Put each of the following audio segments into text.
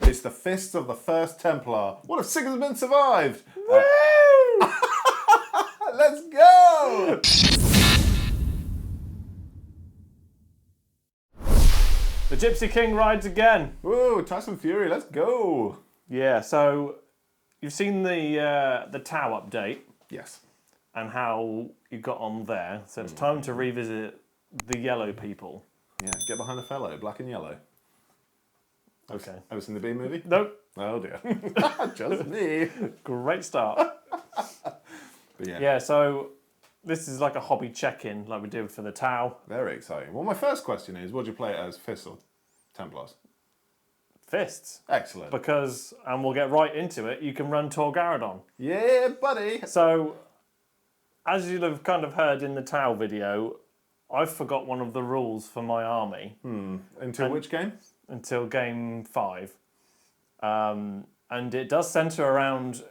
It's the fists of the First Templar. What if Sigismund survived? Woo! Let's go! The Gypsy King rides again. Whoa, Tyson Fury, let's go! Yeah, so you've seen the Tau update Yes. and how you got on there. So it's time to revisit the yellow people. Yeah, get behind the fellow, black and yellow. Okay. Ever seen the B movie? Nope. Oh dear. Just me. Great start. But yeah, Yeah, so this is like a hobby check-in like we did for the Tau. very exciting. Well, my first question is, would you play it as Fists or Templars? Fists. Excellent. Because, and we'll get right into it, you can run Torgaradon. Yeah, buddy. So, as you'll have kind of heard in the Tau video, I forgot one of the rules for my army. Until which game? Until game 5. And it does centre around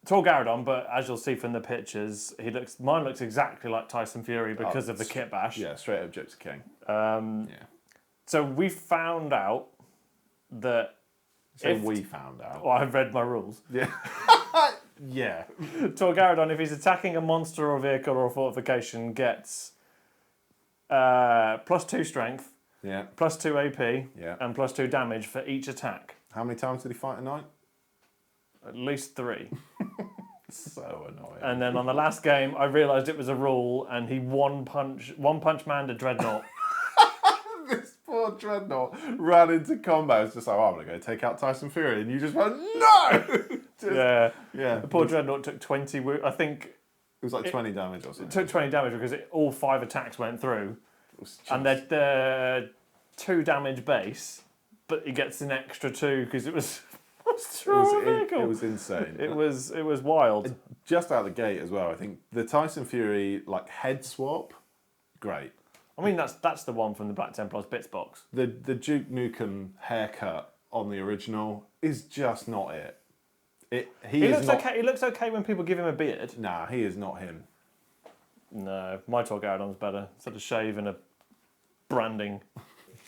Torgaradon, but as you'll see from the pictures, mine looks exactly like Tyson Fury because of the kit bash. Yeah, straight up Gypsy King. Yeah. So we found out that We found out. well, I've read my rules. Yeah. Yeah. Torgaradon, if he's attacking a monster or vehicle or fortification, gets +2 strength, Yeah. +2 AP, Yeah. and +2 damage for each attack. How many times did he fight a night? At least 3. So annoying. And then on the last game, I realised it was a rule, and he one punch man to Dreadnought. This poor Dreadnought ran into combat. It's just like, oh, I'm going to go take out Tyson Fury. And you just went, no! Yeah. Yeah. The poor Dreadnought took 20 I think It was like 20 damage or something. it took 20 damage because all 5 attacks went through. It was just- And they're 2 damage base, but he gets an extra 2 because it was... it was insane. It was wild. Just out the gate as well, I think the Tyson Fury like head swap, great. I mean, that's the one from the Black Templars bits box. The Duke Nukem haircut on the original is just not it. He looks okay. He looks okay when people give him a beard. Nah, he is not him. No, my Torgaradon's better. Sort of shave and a branding.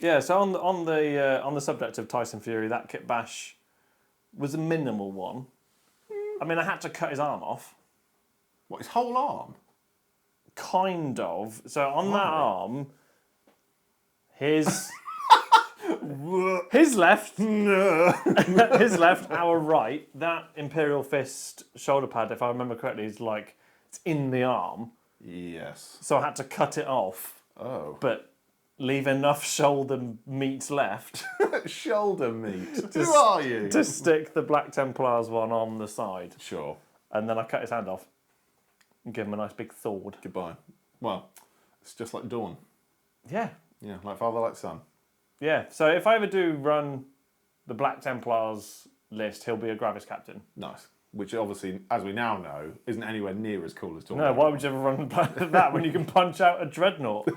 Yeah. So on the subject of Tyson Fury, that kit bash was a minimal one. I mean, I had to cut his arm off. What, his whole arm? Kind of. So on that arm, his left, his left, our right, that Imperial fist shoulder pad, if I remember correctly, is like, it's in the arm. Yes. So I had to cut it off, Oh. but leave enough shoulder meat left Shoulder meat. Who are you? to stick the Black Templars one on the side. Sure. And then I cut his hand off and give him a nice big sword. Goodbye. Well, it's just like Dawn. Yeah. Yeah, like father, like son. Yeah, so if I ever do run the Black Templars list, he'll be a Gravis captain. Nice. Which obviously, as we now know, isn't anywhere near as cool as Dawn. No, why would you ever run that when you can punch out a dreadnought?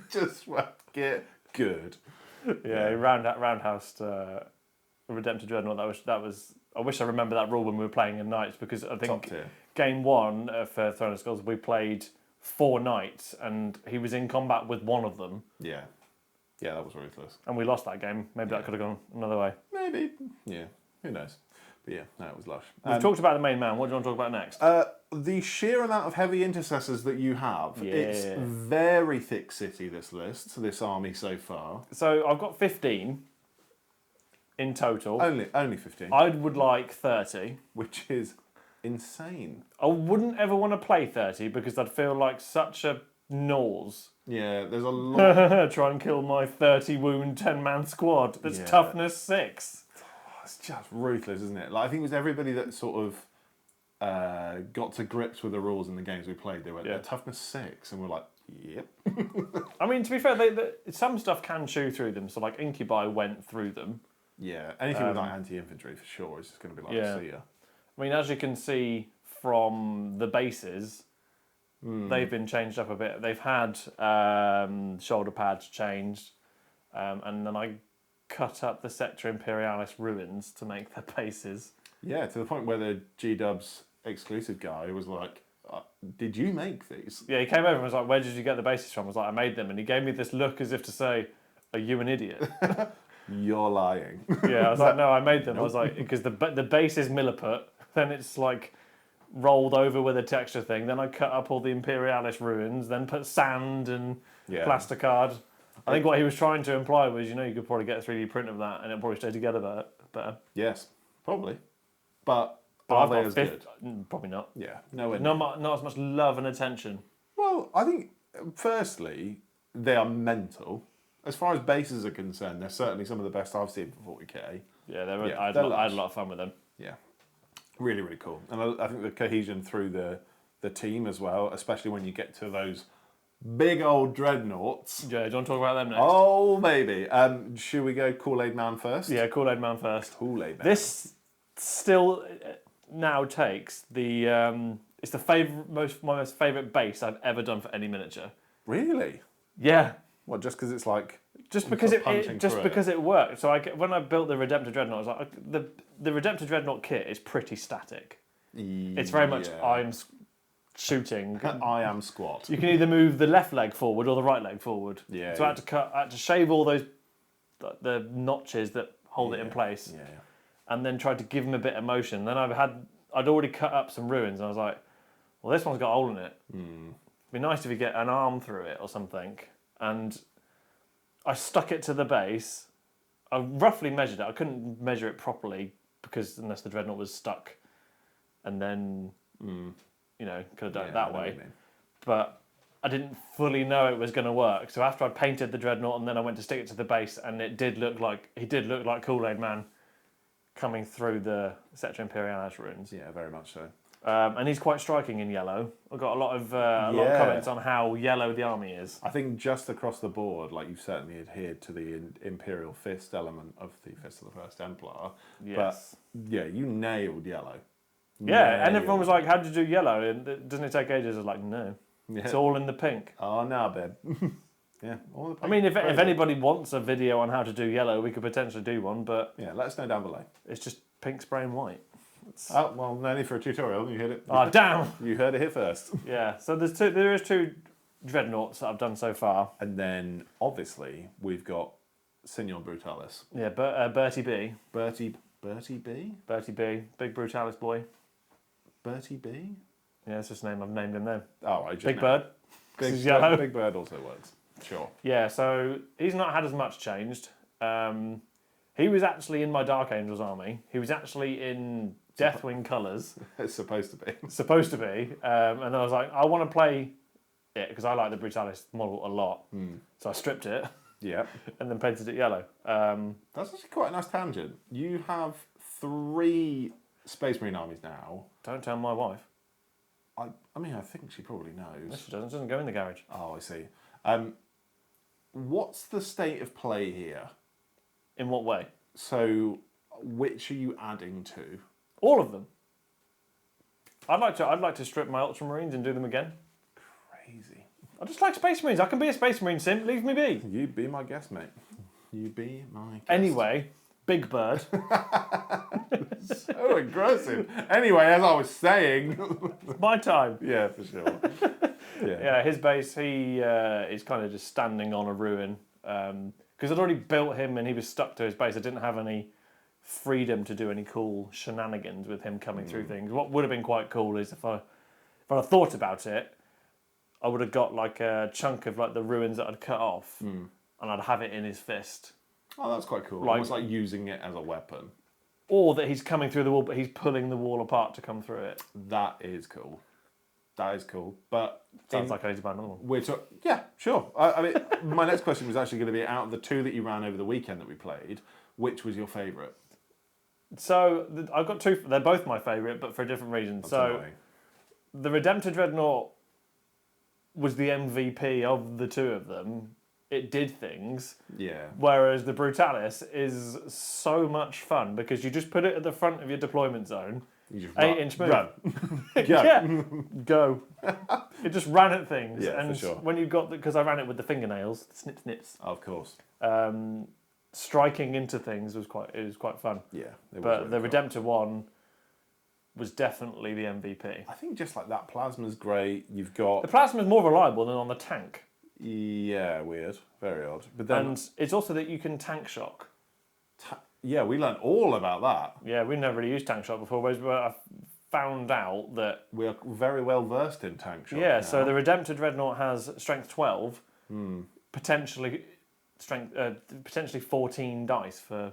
Just get good. Yeah, roundhouse Redemptor Dreadnought. That was. I wish I remember that rule when we were playing in Knights, because I Top think tier. game 1 for Throne of Skulls we played 4 Knights and he was in combat with one of them. Yeah. Yeah, that was ruthless. And we lost that game. Maybe that could have gone another way. Maybe. Yeah. Who knows? But yeah, no, it was lush. We've talked about the main man. What do you want to talk about next? The sheer amount of heavy intercessors that you have, Yeah. it's very thick city, this list, this army so far. So I've got 15 in total. Only 15, I would like 30. which is insane. I wouldn't ever want to play 30 because I'd feel like such a nose. Yeah, there's a lot. Try and kill my 30 wound 10-man squad. That's Yeah. toughness 6. It's just ruthless, isn't it? Like, I think it was everybody that sort of got to grips with the rules in the games we played. They went, Yeah. they're toughness 6, and we're like, yep. I mean, to be fair, some stuff can chew through them. So, like, Incubi went through them. Yeah, anything with like anti-infantry for sure is just going to be like, Yeah. see ya. I mean, as you can see from the bases, they've been changed up a bit. They've had shoulder pads changed, and then I cut up the Sector Imperialis ruins to make their bases. Yeah, to the point where the G-Dubs exclusive guy was like, did you make these? Yeah, he came over and was like, where did you get the bases from? I was like, I made them. And he gave me this look as if to say, are you an idiot? You're lying. Yeah, I was like, no, I made them. I was like, because the base is milliput, then it's like rolled over with a texture thing. Then I cut up all the Imperialis ruins, then put sand and plasticard. I think what he was trying to imply was, you could probably get a 3D print of that and it'll probably stay together better. Yes, probably. But But are I've they got as fifth, good? probably not. Yeah, no. Not as much love and attention. Well, I think, firstly, they are mental. As far as bases are concerned, they're certainly some of the best I've seen for 40k. Yeah, I had a lot of fun with them. Yeah, really, really cool. And I think the cohesion through the team as well, especially when you get to those big old dreadnoughts. Yeah, do you want to talk about them next? Oh, baby. Should we go Kool-Aid Man first? Yeah, Kool-Aid Man first. Kool-Aid Man. This still now takes the... it's my most favourite base I've ever done for any miniature. Really? Yeah. What, just because it's like... Just because it worked. So when I built the Redemptor Dreadnought, I was like, the Redemptor Dreadnought kit is pretty static. It's very much I'm shooting. I am squat. You can either move the left leg forward or the right leg forward. Yeah. So I had to shave all those the notches that hold it in place. Yeah. And then tried to give him a bit of motion. Then I'd already cut up some ruins, and I was like, well, this one's got a hole in it. It'd be nice if you get an arm through it or something. And I stuck it to the base. I roughly measured it. I couldn't measure it properly unless the dreadnought was stuck, and then could have done it that way. But I didn't fully know it was going to work. So after I painted the dreadnought and then I went to stick it to the base, and he did look like Kool-Aid Man coming through the Sector Imperialis ruins. Yeah, very much so. And he's quite striking in yellow. I've got a lot of comments on how yellow the army is. I think just across the board, like you've certainly adhered to the Imperial Fist element of the Fist of the First Templar. Yes. But yeah, you nailed yellow. And everyone was like, how did you do yellow? And doesn't it take ages? I was like, no. Yeah. It's all in the pink. Oh, no, babe. Yeah, all the pink. I mean, if anybody wants a video on how to do yellow, we could potentially do one, but... Yeah, let us know down below. It's just pink, spray and white. Oh, well, no need for a tutorial. You heard it. Oh, damn! You heard it here first. Yeah, so there is two dreadnoughts that I've done so far. And then, obviously, we've got Signor Brutalis. Yeah, Bertie B. Bertie B? Bertie B. Big Brutalis boy. Bertie B? Yeah, that's just a name I've named him now. Oh, I just Big Bird. Big Bird also works. Sure. Yeah, so he's not had as much changed. He was actually in my Dark Angels army. He was actually in Deathwing colours. It's supposed to be. And I was like, I want to play it because I like the Brutalis model a lot. So I stripped it. Yeah. And then painted it yellow. That's actually quite a nice tangent. You have 3 Space Marine armies now. Don't tell my wife. I mean, I think she probably knows. No, she doesn't. She doesn't go in the garage. Oh, I see. What's the state of play here? In what way? So, which are you adding to? All of them. I'd like to strip my Ultramarines and do them again. Crazy. I just like Space Marines. I can be a Space Marine simp. Leave me be. You be my guest, mate. You be my guest. Anyway, Big Bird. So aggressive. Anyway, as I was saying... My time. Yeah, for sure. Yeah, his base, he is kind of just standing on a ruin. Because I'd already built him and he was stuck to his base. I didn't have any freedom to do any cool shenanigans with him coming through things. What would have been quite cool is if I thought about it, I would have got like a chunk of like the ruins that I'd cut off and I'd have it in his fist. Oh, that's quite cool. Like, almost like using it as a weapon. Or that he's coming through the wall, but he's pulling the wall apart to come through it. That is cool. That is cool. But sounds like I need to buy another one. Yeah, sure. I mean, my next question was actually going to be, out of the 2 that you ran over the weekend that we played, which was your favourite? So I've got 2. They're both my favourite, but for different reasons. So the Redemptor Dreadnought was the MVP of the 2 of them. It did things. Yeah. Whereas the Brutalis is so much fun because you just put it at the front of your deployment zone. You just 8-inch move. Run. Yeah. Go. It just ran at things. Yeah, and for sure. when you got because I ran it with the fingernails, snip snips. Of course. Striking into things was quite fun. Yeah. But the Redemptor one was definitely the MVP. I think just like that plasma's great. You've got The plasma is more reliable than on the tank. Yeah, weird. Very odd. But then And it's also that you can tank shock. Yeah, we learned all about that. Yeah, we've never really used tank shock before, but I found out that... We are very well versed in tank shock Yeah, now. so the Redemptor Dreadnought has strength 12, potentially 14 dice for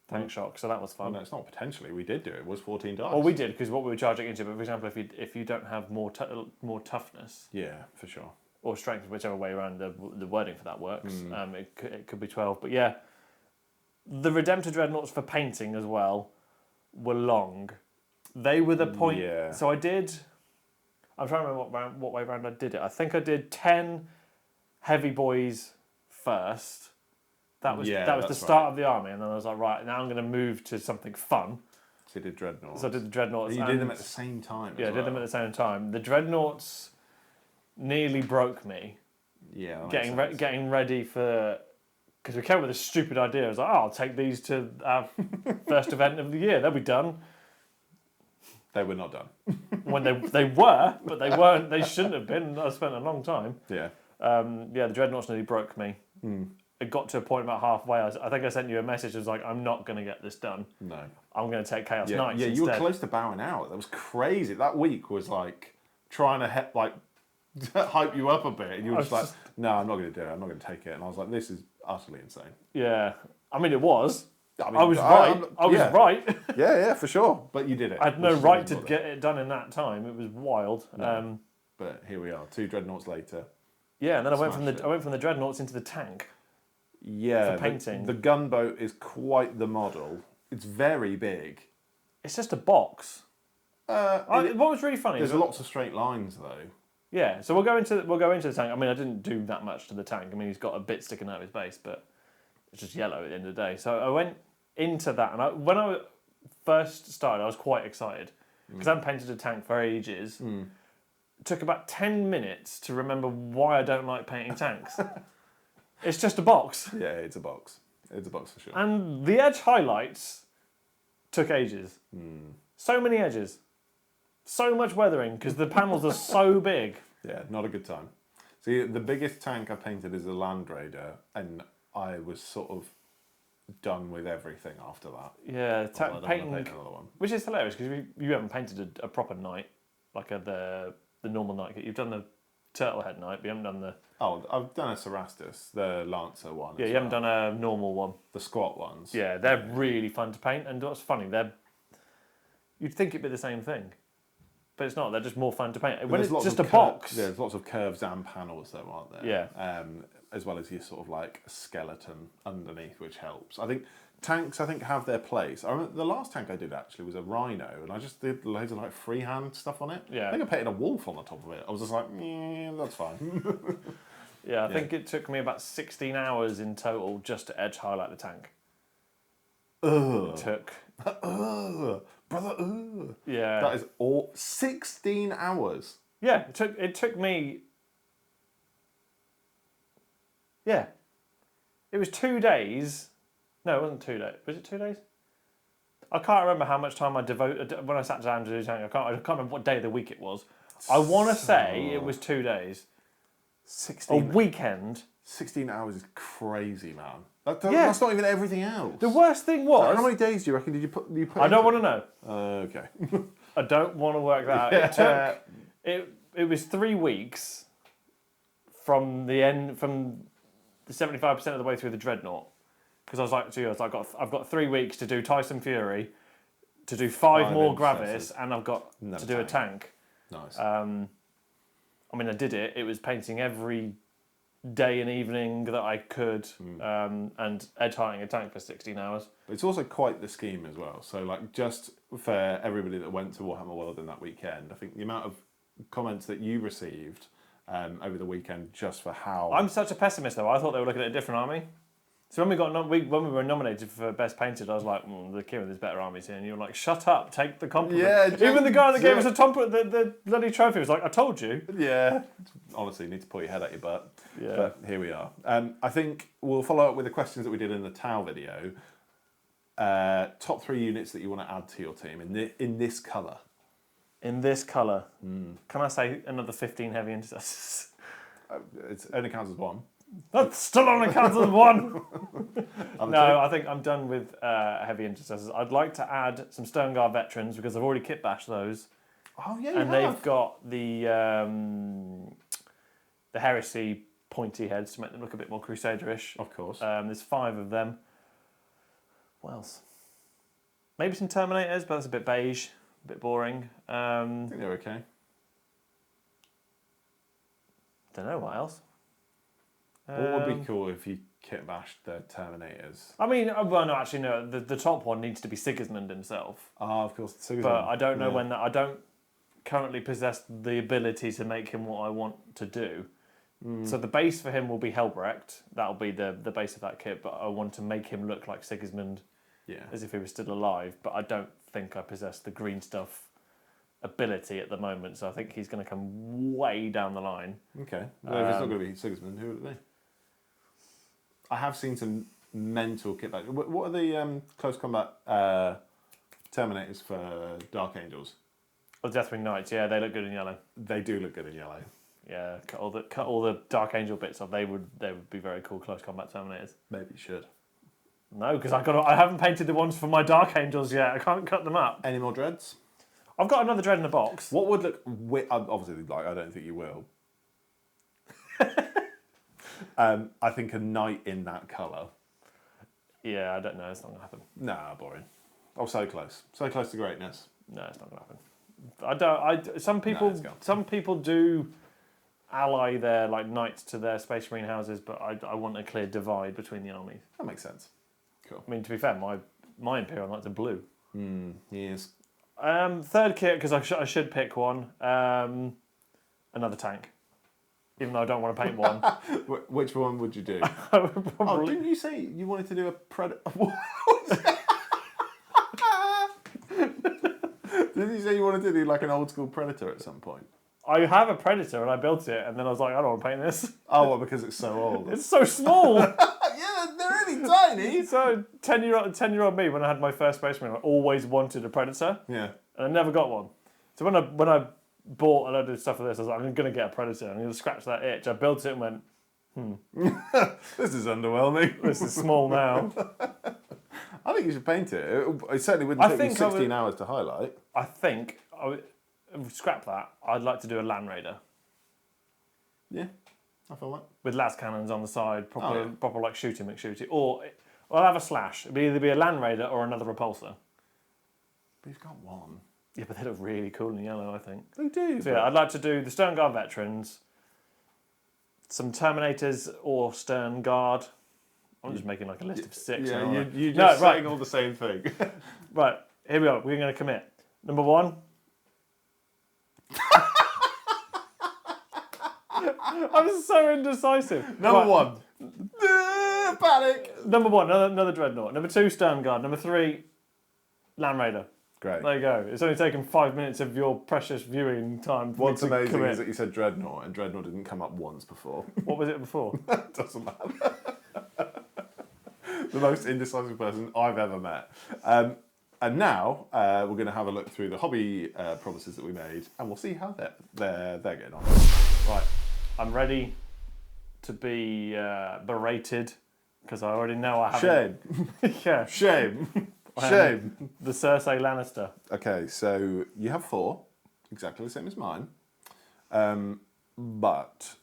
tank shock, so that was fun. Oh, no, it's not potentially. We did do it. It was 14 dice. Well, we did, because what we were charging into, but for example, if you don't have more toughness... Yeah, for sure. Or strength, whichever way around the wording for that works, it could be 12. But yeah, the Redemptor Dreadnoughts for painting as well were long. They were the point... Yeah. So I did... I'm trying to remember what way around I did it. I think I did 10 heavy boys first. That was the start of the army, and then I was like, right, now I'm going to move to something fun. So you did Dreadnoughts. So I did the Dreadnoughts. You did them at the same time Yeah, I did them at the same time. The Dreadnoughts nearly broke me. Yeah, getting ready for... Because we came up with this stupid idea. I was like, I'll take these to our first event of the year. They'll be done. They were not done. When they were, but they weren't. They shouldn't have been. I spent a long time. Yeah. The Dreadnoughts nearly broke me. It got to a point about halfway. I think I sent you a message. I was like, I'm not going to get this done. No. I'm going to take Chaos Yeah, Knights yeah. instead. You were close to bowing out. That was crazy. That week was like trying to hype you up a bit, and you were just like, no, I'm not going to do it. I'm not going to take it. And I was like, this is utterly insane. Yeah. I mean, it was. I was right. I was right. Yeah, for sure. But you did it. I had no right to get it done in that time. It was wild. No. But here we are, 2 Dreadnoughts later. Yeah, and then I went from the Dreadnoughts into the tank. Yeah, for painting. The gunboat is quite the model. It's very big. It's just a box. What was really funny? There's lots of straight lines though. Yeah, so we'll go into the tank. I mean, I didn't do that much to the tank. I mean, he's got a bit sticking out of his base, but it's just yellow at the end of the day. So I went into that, and when I first started, I was quite excited because I hadn't painted a tank for ages. It took about 10 minutes to remember why I don't like painting tanks. It's just a box. Yeah, it's a box. It's a box for sure. And the edge highlights took ages. So many edges. So much weathering because the panels are so big. Yeah, not a good time. See, the biggest tank I painted is a Land Raider, and I was sort of done with everything after that. Yeah, painting, paint another one. Which is hilarious because you haven't painted a proper knight, like the normal knight. You've done the Turtlehead knight, but you haven't done the... Oh, I've done a Cerastus, the Lancer one. Yeah, you haven't done a normal one. The squat ones. Yeah, they're really fun to paint, and what's funny, you'd think it'd be the same thing, but it's not. They're just more fun to paint. When it's just a box. There's lots of curves and panels though, aren't there? Yeah. As well as your sort of like skeleton underneath, which helps. I think tanks have their place. I remember the last tank I did actually was a Rhino, and I just did loads of like freehand stuff on it. Yeah. I think I painted a wolf on the top of it. I was just like, that's fine. Yeah, I think it took me about 16 hours in total just to edge highlight the tank. Ugh. It took. Brother. Yeah. That is all 16 hours. Yeah, it took me. Yeah. It was 2 days. No, it wasn't 2 days. Was it 2 days? I can't remember how much time I devoted when I sat down to do tank. I can't remember what day of the week it was. I want to say it was 2 days. 16. A weekend. 16 hours is crazy, man. That's not even everything else. The worst thing was... So how many days do you reckon did you put I don't want to know. Okay. I don't want to work that out. It was 3 weeks from the 75% of the way through the Dreadnought. Because I was like to you, I've got 3 weeks to do Tyson Fury, to do 5 more Gravis, and I've got to do a tank. Nice. I mean, I did it. It was painting every day and evening that I could, and edge highlighting a tank for 16 hours. But it's also quite the scheme as well. So, like, just for everybody that went to Warhammer World in that weekend, I think the amount of comments that you received over the weekend just for how... I'm such a pessimist, though. I thought they were looking at a different army. So when we were nominated for Best Painted, I was like, the Kieran, there's better armies here. And you were like, shut up, take the compliment. Yeah, even the guy that gave us the bloody trophy was like, I told you. Yeah. Honestly, you need to pull your head out your butt. Yeah. But here we are. I think we'll follow up with the questions that we did in the Tau video. Top 3 units that you want to add to your team in this colour. In this colour. Can I say another 15 heavy intercessors? It only counts as one. That's still on the count of one. Other No, I think I'm done with heavy intercessors. I'd like to add some Sternguard veterans because I've already kit bashed those. Oh yeah, And they've got the heresy pointy heads to make them look a bit more crusader-ish. Of course. There's 5 of them. What else? Maybe some Terminators, but that's a bit beige, a bit boring. I think they're okay. Don't know what else. What would be cool if you kit bashed the Terminators? I mean, well, no, actually, no. The top one needs to be Sigismund himself. Ah, of course. But I don't know when that. I don't currently possess the ability to make him what I want to do. So the base for him will be Helbrecht. That'll be the base of that kit. But I want to make him look like Sigismund, as if he was still alive. But I don't think I possess the green stuff ability at the moment. So I think he's going to come way down the line. Okay. Well, if it's not going to be Sigismund, who would it be? I have seen some mental kit bash. What are the close combat Terminators for Dark Angels? Oh, Deathwing Knights, yeah, they look good in yellow. They do look good in yellow. Yeah, cut all the Dark Angel bits off. They would be very cool close combat Terminators. Maybe you should. No, because I haven't painted the ones for my Dark Angels yet. I can't cut them up. Any more dreads? I've got another dread in the box. What would look... Obviously, like, I don't think you will. I think a knight in that colour. Yeah, I don't know. It's not going to happen. Nah, boring. Oh, so close. So close to greatness. No, it's not going to happen. Some people do ally their like knights to their Space Marine houses, but I want a clear divide between the armies. That makes sense. Cool. I mean, to be fair, my Imperial knights are blue. Yes. Third kit, because I should pick one. Another tank. Even though I don't want to paint one. Which one would you do? Probably. Didn't you say you wanted to do a Predator? Didn't you say you wanted to do like an old school Predator at some point? I have a Predator and I built it, and then I was like, I don't want to paint this. Oh, well, because it's so old. It's so small. Yeah, they're really tiny. So 10-year-old me, when I had my first Space Marine, I always wanted a Predator. Yeah. And I never got one. So when I bought a load of stuff for this, I was like, I'm going to get a Predator. I'm going to scratch that itch. I built it and went, This is underwhelming. this is small now. I think you should paint it. It certainly wouldn't take you 16 hours to highlight. I think I would scrap that. I'd like to do a Land Raider Yeah, I feel that. with las cannons on the side, proper like shooty McShooty. Or I'll have a slash. It'd either be a Land Raider or another repulsor. But he's got one. Yeah, but they look really cool in yellow, I think. They do. So yeah, I'd like to do the Stern Guard veterans, some Terminators or Stern Guard. I'm just making like a list of 6. Yeah, you're just saying all the same thing. Right, here we are. We're going to commit. Number 1. I'm so indecisive. Number 1. Panic. Number 1, another Dreadnought. Number 2, Stern Guard. Number 3, Land Raider. Great. There you go. It's only taken 5 minutes of your precious viewing time for What's me to amazing commit. is that you said Dreadnought, and Dreadnought didn't come up once before. What was it before? Doesn't matter. The most indecisive person I've ever met. And now we're going to have a look through the hobby promises that we made, and we'll see how they're getting on. Right, I'm ready to be berated because I already know I haven't. Shame. Yeah, Shame. Shame. the Cersei Lannister. Okay, so you have 4, exactly the same as mine. But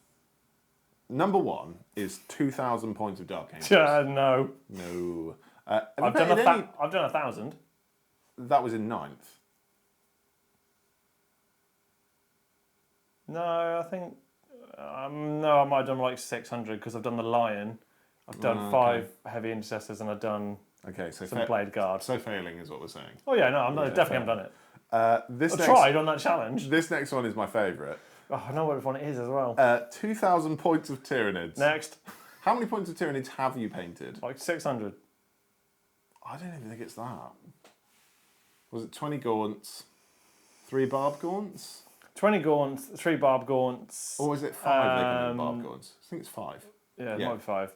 number 1 is 2,000 points of Dark Angels. No. No. I've done 1,000. That was in 9th. No, I think no, I might have done like 600 because I've done the Lion. I've done 5 heavy intercessors and I've done so some blade guard. So failing is what we're saying. Oh yeah, no, definitely haven't done it. This I tried on that challenge. This next one is my favourite. Oh, I know which one it is as well. 2,000 points of Tyranids. Next. How many points of Tyranids have you painted? Like 600. I don't even think it's that. Was it 20 gaunts, 3 barb gaunts? 20 gaunts, 3 barb gaunts. Or is it 5 they can do barb gaunts? I think it's 5. Yeah, it might be 5.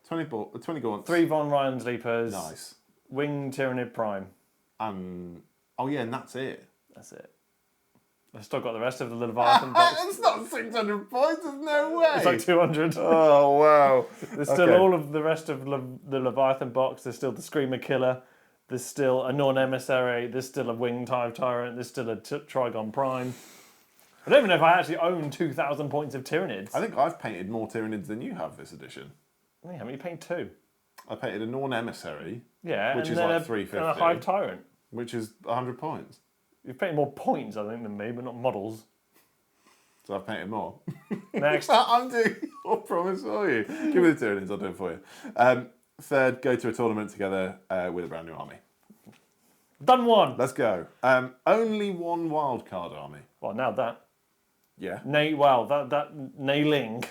20 gaunts. 3 Von Ryan's Leapers. Nice. Winged Tyranid Prime. And, oh yeah, and that's it. That's it. I've still got the rest of the Leviathan box. It's not 600 points, there's no way. It's like 200. Oh, wow. There's still all of the rest of the Leviathan box. There's still the Screamer Killer. There's still a Norn Emissary. There's still a Winged Hive Tyrant. There's still a Trigon Prime. I don't even know if I actually own 2,000 points of Tyranids. I think I've painted more Tyranids than you have this edition. Yeah, I mean, you paint 2. I painted a Norn Emissary, Yeah, which and is then like 350. and a Hive Tyrant. Which is 100 points. You've painted more points, I think, than me, but not models. So I've painted more. Next. I'm doing your promise for you. Give me the Tyranids, I'll do it for you. Third, go to a tournament together with a brand new army. Done 1. Let's go. Only one wildcard army. Well, now that. Yeah. Nailing.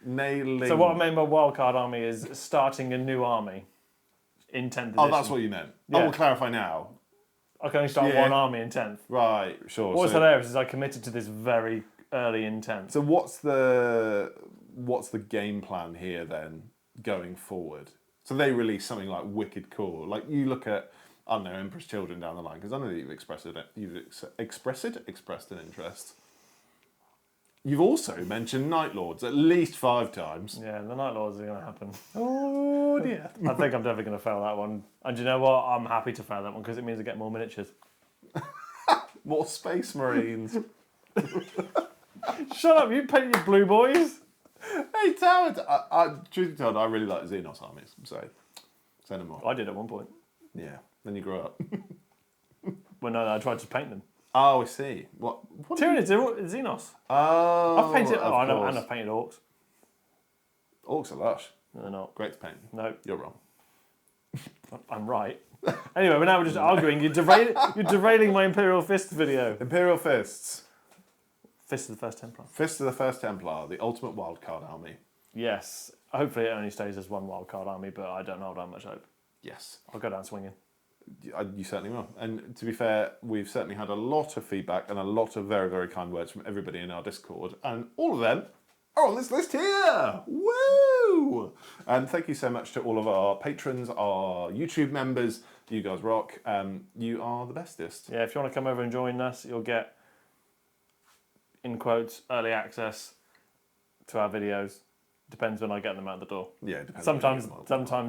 Nailing. So what I mean by wildcard army is starting a new army in 10th edition. Oh, that's what you meant. Yeah. I will clarify now. I can only start one army in 10th. Right, sure. What's hilarious is I committed to this very early in 10th. So what's the game plan here then, going forward? So they release something like wicked cool. Like you look at, I don't know, Emperor's Children down the line, because I know that you've expressed an interest. You've also mentioned Night Lords at least 5 times. Yeah, the Night Lords are going to happen. Oh dear. I think I'm definitely going to fail that one. And you know what? I'm happy to fail that one because it means I get more miniatures. More Space Marines. Shut up, you paint your blue boys. Hey, Talent. Truth be told, I really like Xenos armies, so say no more. I did at one point. Yeah, then you grew up. Well, no, I tried to paint them. Oh, I see. What Tyranids, Xenos. Oh, I've painted. of I know, course. and I've painted orcs. Orcs are lush. No, they're not. Great to paint. No, You're wrong. I'm right. Anyway, we're now just arguing. You're derailing my Imperial Fist video. Imperial Fists. Fist of the First Templar. Fist of the First Templar, the ultimate wildcard army. Yes. Hopefully it only stays as one wildcard army, but I don't hold out much hope. Yes. I'll go down swinging. You certainly will. And to be fair, we've certainly had a lot of feedback and a lot of very, very kind words from everybody in our Discord. And all of them are on this list here. Woo! And thank you so much to all of our patrons, our YouTube members. You guys rock. You are the bestest. Yeah, if you want to come over and join us, you'll get, in quotes, early access to our videos. Depends when I get them out the door. Yeah, it depends. Sometimes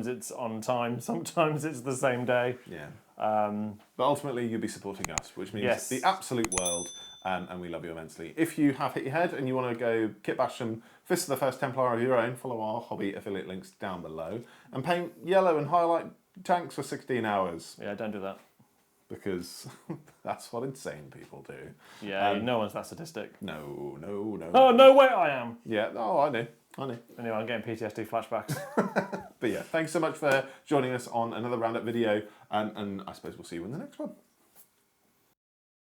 it's on time. Sometimes it's the same day. Yeah. But ultimately, you'll be supporting us, which means the absolute world, and we love you immensely. If you have hit your head and you want to go kit bash some Fist of the First Templar of your own, follow our hobby affiliate links down below, and paint yellow and highlight tanks for 16 hours. Yeah, don't do that. Because that's what insane people do. Yeah, no one's that sadistic. No. Oh, no way I am. Yeah, I know. Anyway, I'm getting PTSD flashbacks. But yeah, thanks so much for joining us on another roundup video, and I suppose we'll see you in the next one.